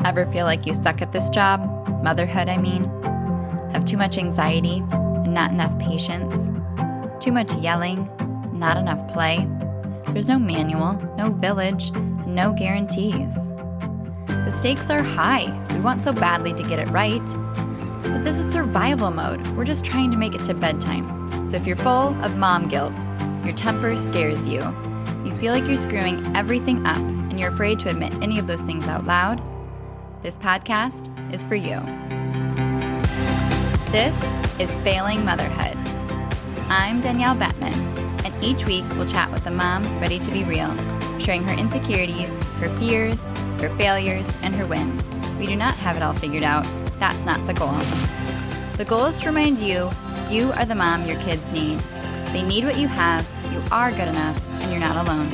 Ever feel like you suck at this job? Motherhood, I mean. Have too much anxiety and not enough patience? Too much yelling, not enough play? There's no manual, no village, no guarantees. The stakes are high. We want so badly to get it right. But this is survival mode. We're just trying to make it to bedtime. So if you're full of mom guilt, your temper scares you, you feel like you're screwing everything up, and you're afraid to admit any of those things out loud, this podcast is for you. This is Failing Motherhood. I'm Danielle Bettman, and each week we'll chat with a mom ready to be real, sharing her insecurities, her fears, her failures, and her wins. We do not have it all figured out. That's not the goal. The goal is to remind you, you are the mom your kids need. They need what you have, you are good enough, and you're not alone.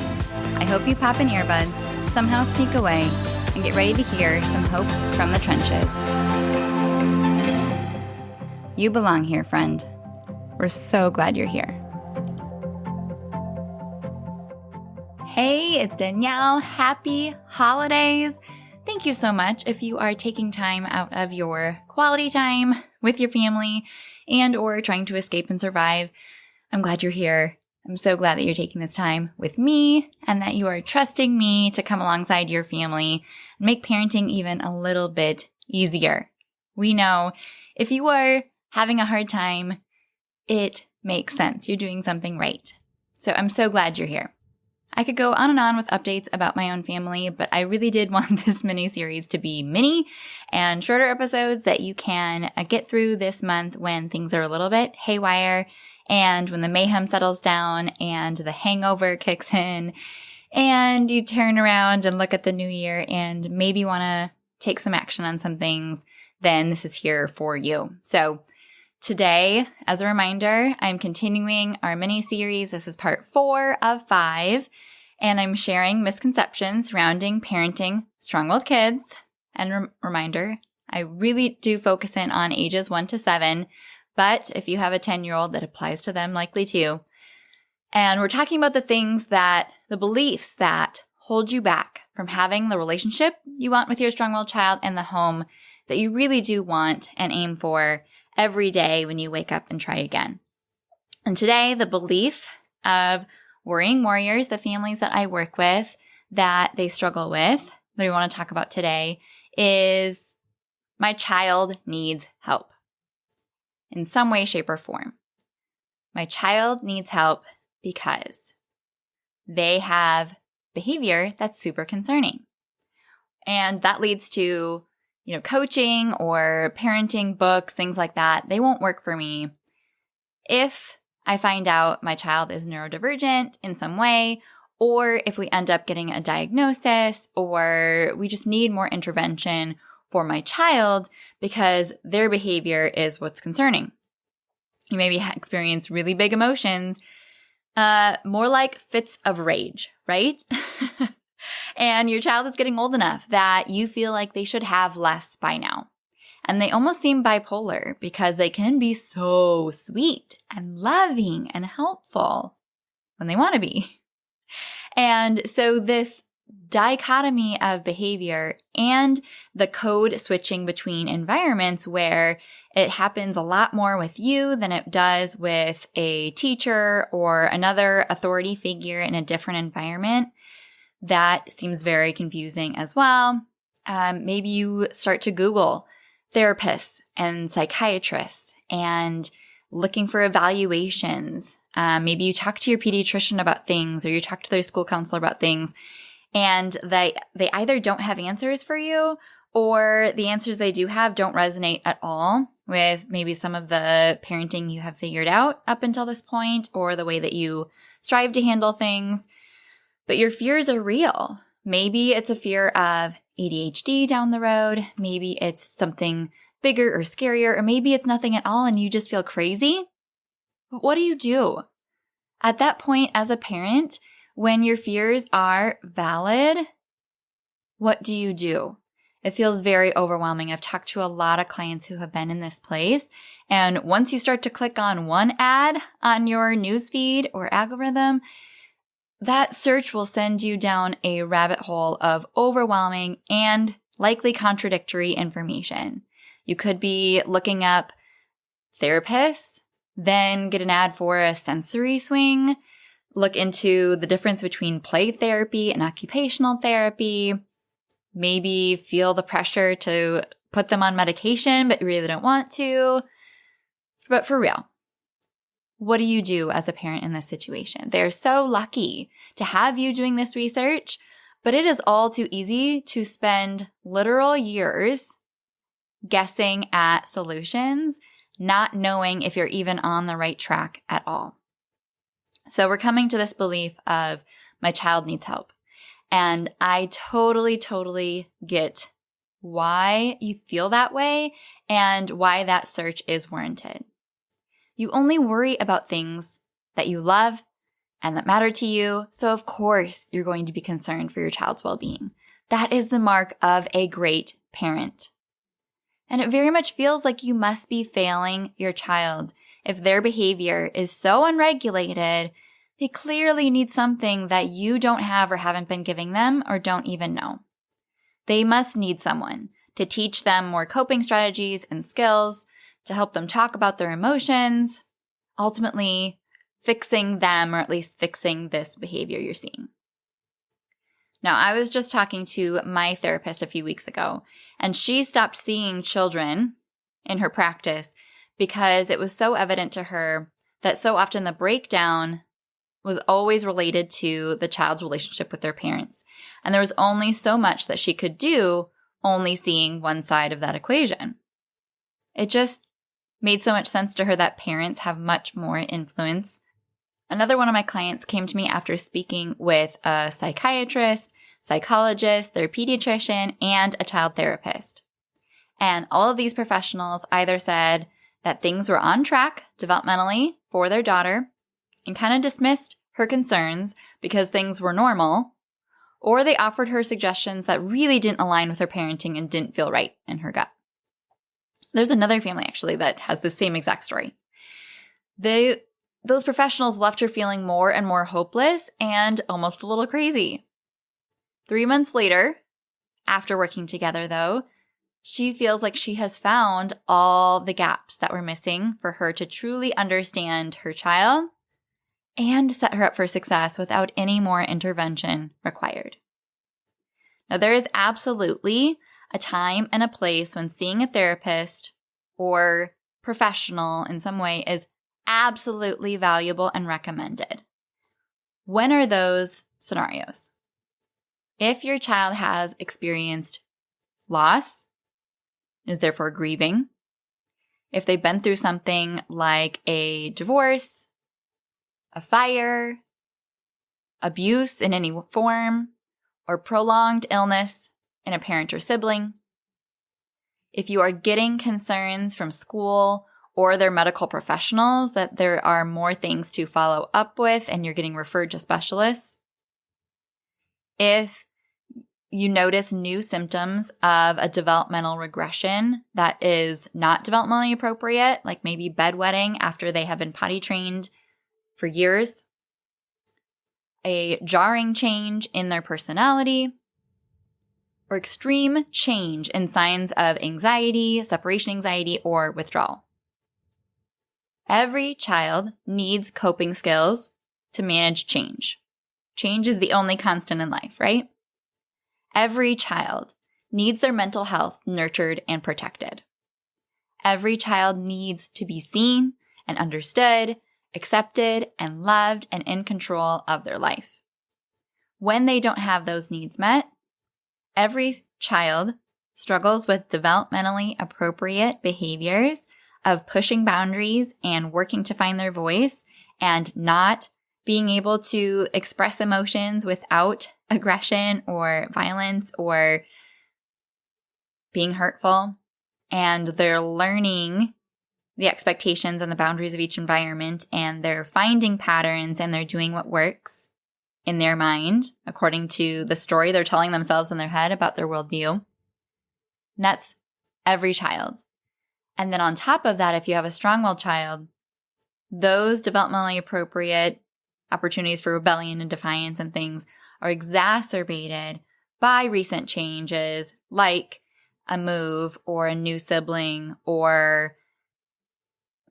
I hope you pop in earbuds, somehow sneak away, and get ready to hear some hope from the trenches. You belong here, friend. We're so glad you're here. Hey, it's Danielle. Happy holidays. Thank you so much if you are taking time out of your quality time with your family and or trying to escape and survive. I'm glad you're here. I'm so glad that you're taking this time with me and that you are trusting me to come alongside your family and make parenting even a little bit easier. We know if you are having a hard time, it makes sense. You're doing something right. So I'm so glad you're here. I could go on and on with updates about my own family, but I really did want this mini-series to be mini and shorter episodes that you can get through this month when things are a little bit haywire and when the mayhem settles down and the hangover kicks in and you turn around and look at the new year and maybe want to take some action on some things, then this is here for you. So today, as a reminder, I'm continuing our mini-series. This is part 4 of 5, and I'm sharing misconceptions surrounding parenting strong-willed kids. And reminder, I really do focus in on ages 1 to 7, but if you have a 10-year-old, that applies to them likely too. And we're talking about the beliefs that hold you back from having the relationship you want with your strong-willed child and the home that you really do want and aim for every day when you wake up and try again. And today, the belief of worrying warriors, the families that I work with, that they struggle with, that we want to talk about today, is my child needs help in some way, shape, or form. My child needs help because they have behavior that's super concerning. And that leads to coaching or parenting books, things like that. They won't work for me if I find out my child is neurodivergent in some way, or if we end up getting a diagnosis, or we just need more intervention for my child because their behavior is what's concerning. You maybe experience really big emotions, more like fits of rage, right? And your child is getting old enough that you feel like they should have less by now. And they almost seem bipolar because they can be so sweet and loving and helpful when they want to be. And so this dichotomy of behavior and the code switching between environments where it happens a lot more with you than it does with a teacher or another authority figure in a different environment, that seems very confusing as well. Maybe you start to Google therapists and psychiatrists and looking for evaluations. Maybe you talk to your pediatrician about things, or you talk to their school counselor about things, and they either don't have answers for you, or the answers they do have don't resonate at all with maybe some of the parenting you have figured out up until this point, or the way that you strive to handle things. But your fears are real. Maybe it's a fear of ADHD down the road. Maybe it's something bigger or scarier, or maybe it's nothing at all and you just feel crazy. But what do you do? At that point, as a parent, when your fears are valid, what do you do? It feels very overwhelming. I've talked to a lot of clients who have been in this place. And once you start to click on one ad on your newsfeed or algorithm, that search will send you down a rabbit hole of overwhelming and likely contradictory information. You could be looking up therapists, then get an ad for a sensory swing, look into the difference between play therapy and occupational therapy, maybe feel the pressure to put them on medication, but you really don't want to. But for real, what do you do as a parent in this situation? They're so lucky to have you doing this research, but it is all too easy to spend literal years guessing at solutions, not knowing if you're even on the right track at all. So we're coming to this belief of my child needs help. And I totally get why you feel that way and why that search is warranted. You only worry about things that you love and that matter to you, so of course you're going to be concerned for your child's well-being. That is the mark of a great parent. And it very much feels like you must be failing your child. If their behavior is so unregulated, they clearly need something that you don't have or haven't been giving them or don't even know. They must need someone to teach them more coping strategies and skills, to help them talk about their emotions, ultimately fixing them or at least fixing this behavior you're seeing. Now, I was just talking to my therapist a few weeks ago, and she stopped seeing children in her practice because it was so evident to her that so often the breakdown was always related to the child's relationship with their parents. And there was only so much that she could do only seeing one side of that equation. It just made so much sense to her that parents have much more influence. Another one of my clients came to me after speaking with a psychiatrist, psychologist, their pediatrician, and a child therapist. And all of these professionals either said that things were on track developmentally for their daughter and kind of dismissed her concerns because things were normal, or they offered her suggestions that really didn't align with her parenting and didn't feel right in her gut. There's another family actually that has the same exact story. Those professionals left her feeling more and more hopeless and almost a little crazy. 3 months later, after working together though, she feels like she has found all the gaps that were missing for her to truly understand her child and set her up for success without any more intervention required. Now, there is absolutely a time and a place when seeing a therapist or professional in some way is absolutely valuable and recommended. When are those scenarios? If your child has experienced loss, is therefore grieving, if they've been through something like a divorce, a fire, abuse in any form, or prolonged illness in a parent or sibling, if you are getting concerns from school or their medical professionals that there are more things to follow up with and you're getting referred to specialists, if you notice new symptoms of a developmental regression that is not developmentally appropriate, like maybe bedwetting after they have been potty trained for years, a jarring change in their personality, or extreme change in signs of anxiety, separation anxiety, or withdrawal. Every child needs coping skills to manage change. Change is the only constant in life, right? Every child needs their mental health nurtured and protected. Every child needs to be seen and understood, accepted and loved and in control of their life. When they don't have those needs met, every child struggles with developmentally appropriate behaviors of pushing boundaries and working to find their voice and not being able to express emotions without aggression or violence or being hurtful. And they're learning the expectations and the boundaries of each environment, and they're finding patterns and they're doing what works in their mind according to the story they're telling themselves in their head about their worldview. And that's every child. And then on top of that, if you have a strong-willed child, those developmentally appropriate opportunities for rebellion and defiance and things are exacerbated by recent changes like a move or a new sibling or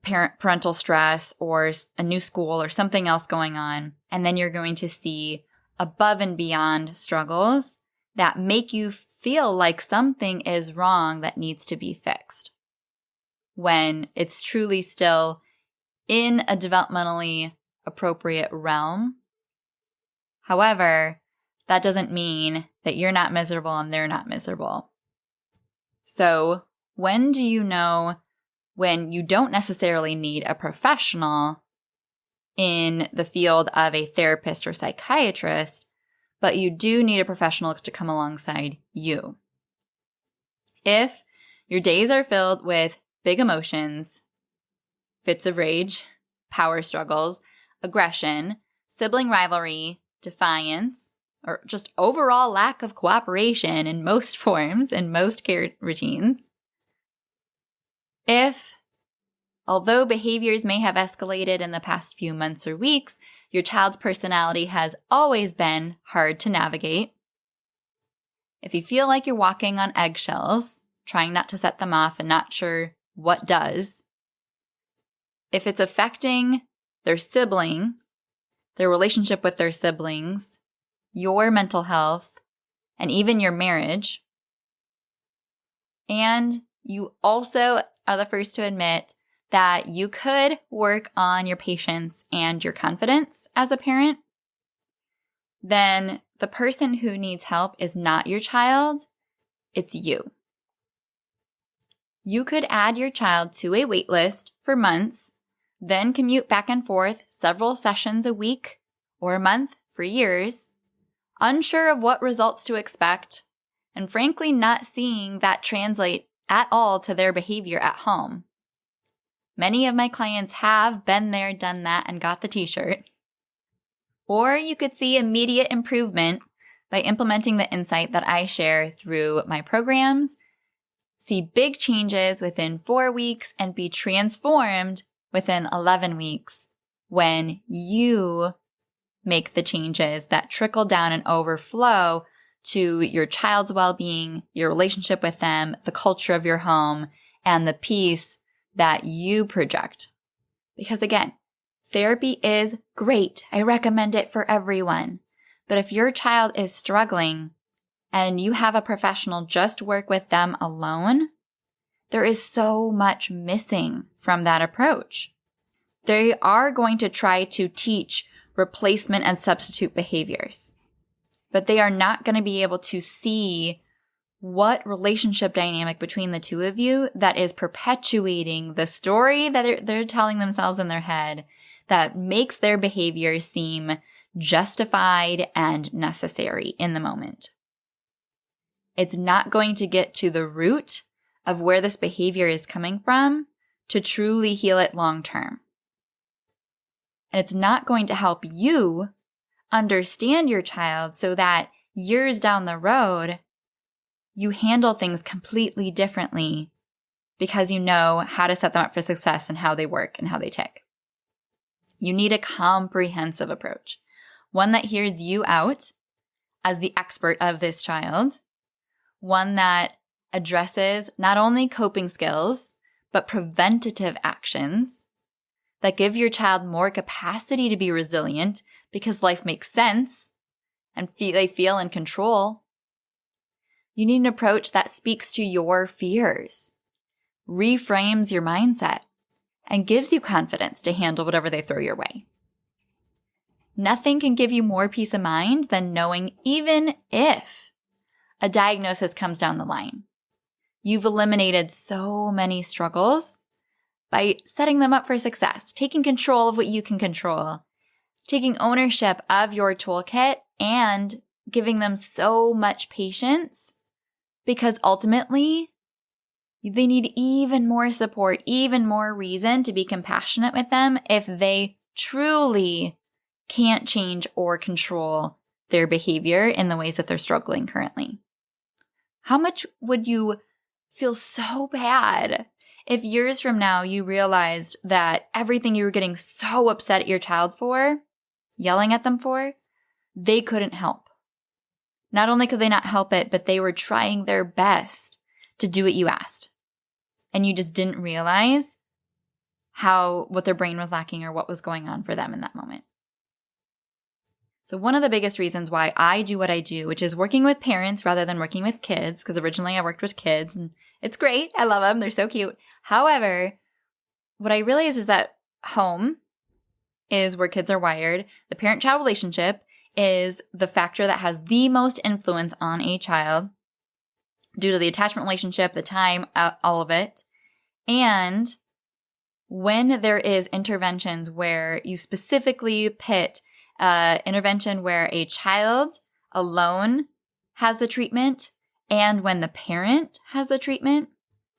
parental stress or a new school or something else going on. And then you're going to see above and beyond struggles that make you feel like something is wrong that needs to be fixed, when it's truly still in a developmentally appropriate realm. However, that doesn't mean that you're not miserable and they're not miserable. So, when do you know when you don't necessarily need a professional in the field of a therapist or psychiatrist, but you do need a professional to come alongside you? If your days are filled with big emotions, fits of rage, power struggles, aggression, sibling rivalry, defiance, or just overall lack of cooperation in most forms and most care routines. If, although behaviors may have escalated in the past few months or weeks, your child's personality has always been hard to navigate. If you feel like you're walking on eggshells, trying not to set them off and not sure what does. If it's affecting their sibling, their relationship with their siblings, your mental health, and even your marriage. And you also are the first to admit that you could work on your patience and your confidence as a parent. Then the person who needs help is not your child, it's you. You could add your child to a wait list for months, then commute back and forth several sessions a week or a month for years, unsure of what results to expect, and frankly not seeing that translate at all to their behavior at home. Many of my clients have been there, done that, and got the t-shirt. Or you could see immediate improvement by implementing the insight that I share through my programs, see big changes within 4 weeks, and be transformed within 11 weeks when you make the changes that trickle down and overflow to your child's well-being, your relationship with them, the culture of your home, and the peace that you project. Because again, therapy is great. I recommend it for everyone. But if your child is struggling and you have a professional just work with them alone, there is so much missing from that approach. They are going to try to teach replacement and substitute behaviors, but they are not going to be able to see what relationship dynamic between the two of you that is perpetuating the story that they're telling themselves in their head that makes their behavior seem justified and necessary in the moment. It's not going to get to the root of where this behavior is coming from to truly heal it long term. And it's not going to help you understand your child so that years down the road, you handle things completely differently because you know how to set them up for success and how they work and how they tick. You need a comprehensive approach, one that hears you out as the expert of this child, one that addresses not only coping skills, but preventative actions that give your child more capacity to be resilient because life makes sense and they feel in control. You need an approach that speaks to your fears, reframes your mindset, and gives you confidence to handle whatever they throw your way. Nothing can give you more peace of mind than knowing even if a diagnosis comes down the line, you've eliminated so many struggles by setting them up for success, taking control of what you can control, taking ownership of your toolkit, and giving them so much patience because ultimately they need even more support, even more reason to be compassionate with them if they truly can't change or control their behavior in the ways that they're struggling currently. How much would you feel so bad if years from now you realized that everything you were getting so upset at your child for, yelling at them for, they couldn't help? Not only could they not help it, but they were trying their best to do what you asked. And you just didn't realize what their brain was lacking or what was going on for them in that moment. So one of the biggest reasons why I do what I do, which is working with parents rather than working with kids, because originally I worked with kids and it's great. I love them. They're so cute. However, what I realize is that home is where kids are wired. The parent-child relationship is the factor that has the most influence on a child due to the attachment relationship, the time, all of it. And when there is interventions where you specifically pit intervention where a child alone has the treatment and when the parent has the treatment.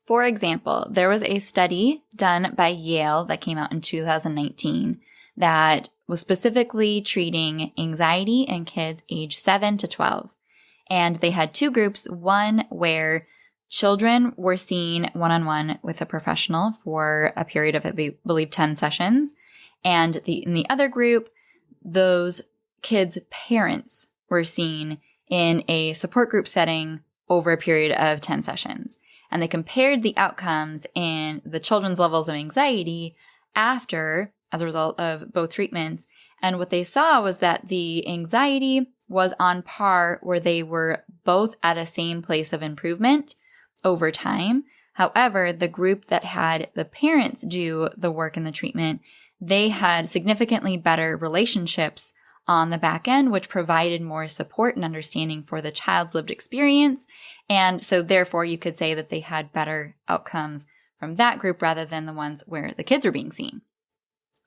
For example, there was a study done by Yale that came out in 2019 that was specifically treating anxiety in kids age 7 to 12. And they had two groups, one where children were seen one-on-one with a professional for a period of, I believe, 10 sessions. And in the other group, those kids' parents were seen in a support group setting over a period of 10 sessions. And they compared the outcomes in the children's levels of anxiety after, as a result of both treatments. And what they saw was that the anxiety was on par, where they were both at a same place of improvement over time. However, the group that had the parents do the work in the treatment, they had significantly better relationships on the back end, which provided more support and understanding for the child's lived experience. And so therefore, you could say that they had better outcomes from that group rather than the ones where the kids are being seen.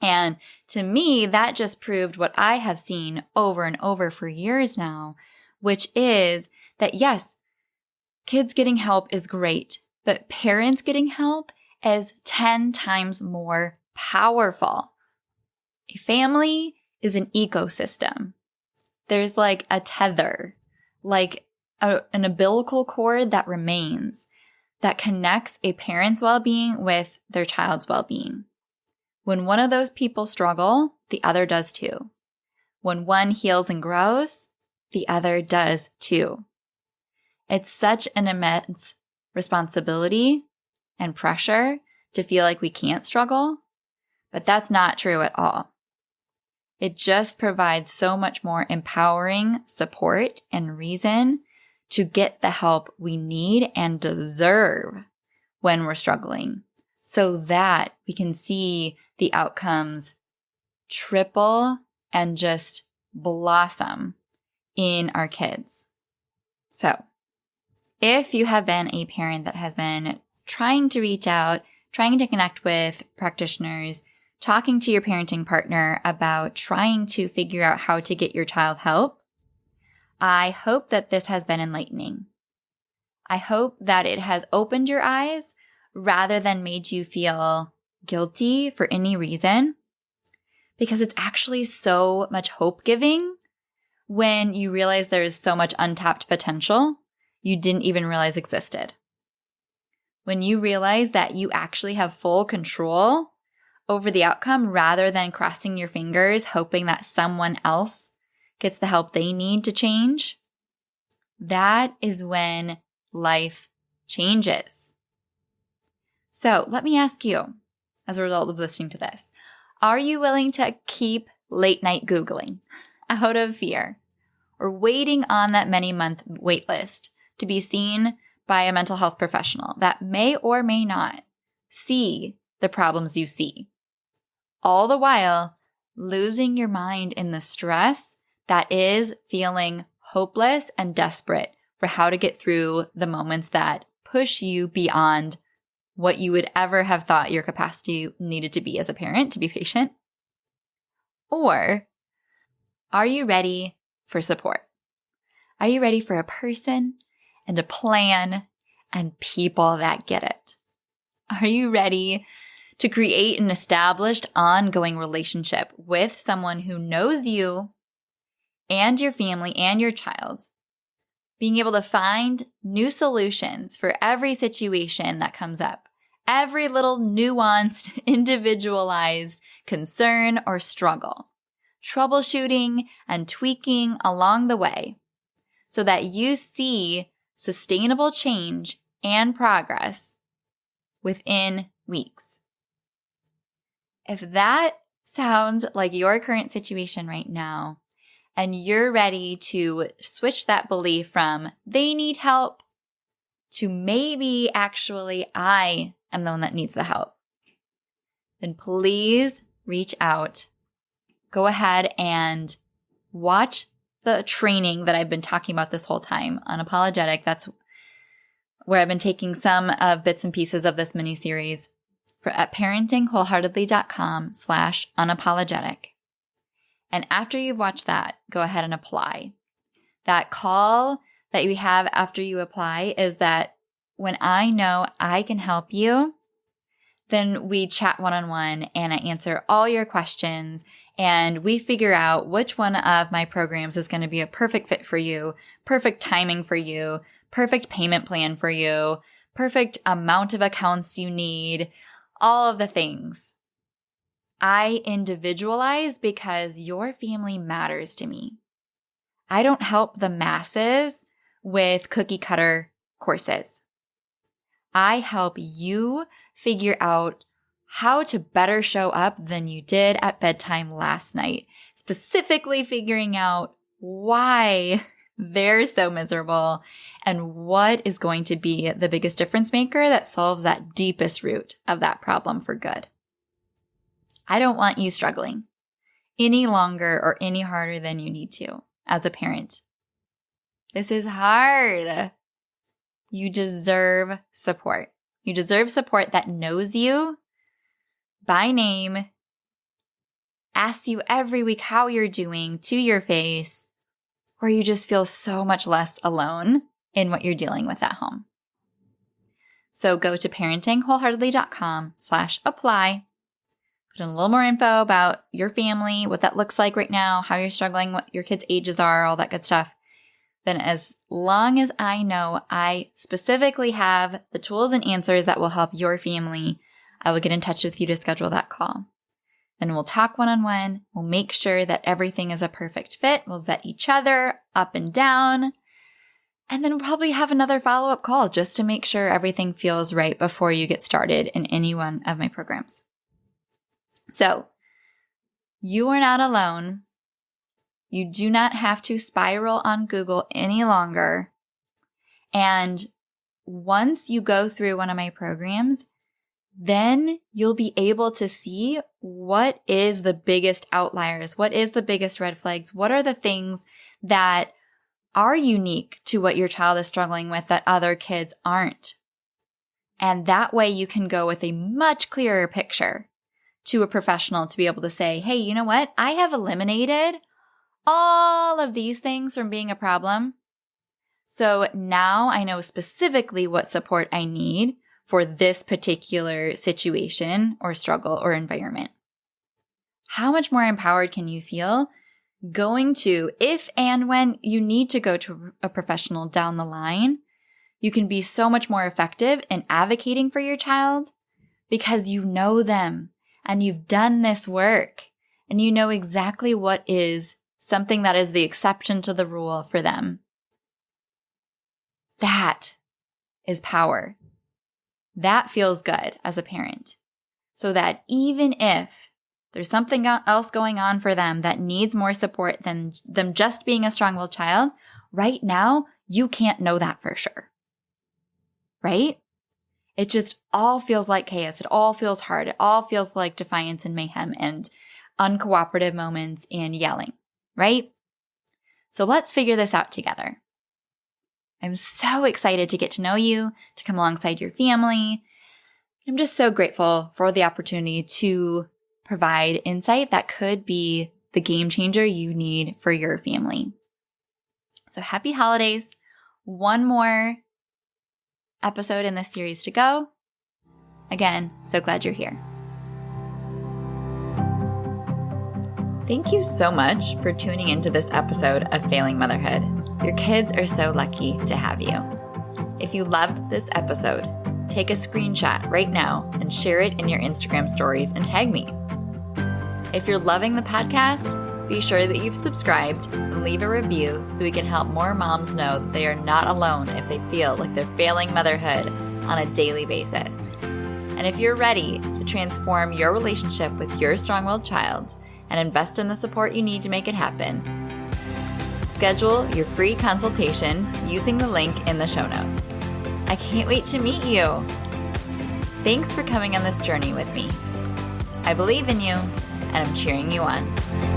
And to me, that just proved what I have seen over and over for years now, which is that yes, kids getting help is great, but parents getting help is 10 times more powerful. A family is an ecosystem. There's like a tether, like an umbilical cord that remains, that connects a parent's well-being with their child's well-being. When one of those people struggle, the other does too. When one heals and grows, the other does too. It's such an immense responsibility and pressure to feel like we can't struggle, but that's not true at all. It just provides so much more empowering support and reason to get the help we need and deserve when we're struggling, so that we can see the outcomes triple and just blossom in our kids. So, if you have been a parent that has been trying to reach out, trying to connect with practitioners, talking to your parenting partner about trying to figure out how to get your child help, I hope that this has been enlightening. I hope that it has opened your eyes rather than made you feel guilty for any reason, because it's actually so much hope-giving when you realize there is so much untapped potential you didn't even realize existed. When you realize that you actually have full control over the outcome rather than crossing your fingers, hoping that someone else gets the help they need to change, that is when life changes. So let me ask you, as a result of listening to this, are you willing to keep late night Googling out of fear, or waiting on that many-month wait list to be seen by a mental health professional that may or may not see the problems you see, all the while losing your mind in the stress that is feeling hopeless and desperate for how to get through the moments that push you beyond what you would ever have thought your capacity needed to be as a parent to be patient? Or are you ready for support? Are you ready for a person and a plan and people that get it? Are you ready to create an established, ongoing relationship with someone who knows you and your family and your child, being able to find new solutions for every situation that comes up, every little nuanced, individualized concern or struggle, troubleshooting and tweaking along the way, so that you see sustainable change and progress within weeks. If that sounds like your current situation right now, and you're ready to switch that belief from they need help to maybe actually I am the one that needs the help, then please reach out. Go ahead and watch the training that I've been talking about this whole time, Unapologetic. That's where I've been taking some of bits and pieces of this mini-series at parentingwholeheartedly.com/unapologetic. And after you've watched that, go ahead and apply. That call that you have after you apply is that when I know I can help you, then we chat one-on-one and I answer all your questions and we figure out which one of my programs is going to be a perfect fit for you, perfect timing for you, perfect payment plan for you, perfect amount of accounts you need, all of the things. I individualize because your family matters to me. I don't help the masses with cookie cutter courses. I help you figure out how to better show up than you did at bedtime last night, specifically figuring out why they're so miserable and what is going to be the biggest difference maker that solves that deepest root of that problem for good. I don't want you struggling any longer or any harder than you need to as a parent. This is hard. You deserve support. You deserve support that knows you by name, asks you every week how you're doing to your face, where you just feel so much less alone in what you're dealing with at home. So go to parentingwholeheartedly.com/apply. Put in a little more info about your family, what that looks like right now, how you're struggling, what your kids' ages are, all that good stuff. Then as long as I know I specifically have the tools and answers that will help your family, I will get in touch with you to schedule that call. Then we'll talk one-on-one. We'll make sure that everything is a perfect fit. We'll vet each other up and down. And then we'll probably have another follow-up call just to make sure everything feels right before you get started in any one of my programs. So, you are not alone. You do not have to spiral on Google any longer. And once you go through one of my programs, then you'll be able to see what is the biggest outliers, what is the biggest red flags, what are the things that are unique to what your child is struggling with that other kids aren't. And that way you can go with a much clearer picture to a professional to be able to say, hey, you know what? I have eliminated all of these things from being a problem. So now I know specifically what support I need for this particular situation or struggle or environment. How much more empowered can you feel going to, if and when you need to go to a professional down the line, you can be so much more effective in advocating for your child because you know them and you've done this work and you know exactly what is something that is the exception to the rule for them. That is power. That feels good as a parent. So that even if there's something else going on for them that needs more support than them just being a strong-willed child, right now, you can't know that for sure. Right? It just all feels like chaos. It all feels hard. It all feels like defiance and mayhem and uncooperative moments and yelling, right? So let's figure this out together. I'm so excited to get to know you, to come alongside your family. I'm just so grateful for the opportunity to provide insight that could be the game changer you need for your family. So happy holidays. One more episode in this series to go. Again, so glad you're here. Thank you so much for tuning into this episode of Failing Motherhood. Your kids are so lucky to have you. If you loved this episode, take a screenshot right now and share it in your Instagram stories and tag me. If you're loving the podcast, Be sure that you've subscribed and leave a review so we can help more moms know that they are not alone if they feel like they're failing motherhood on a daily basis. And if you're ready to transform your relationship with your strong-willed child and invest in the support you need to make it happen, schedule your free consultation using the link in the show notes. I can't wait to meet you. Thanks for coming on this journey with me. I believe in you, and I'm cheering you on.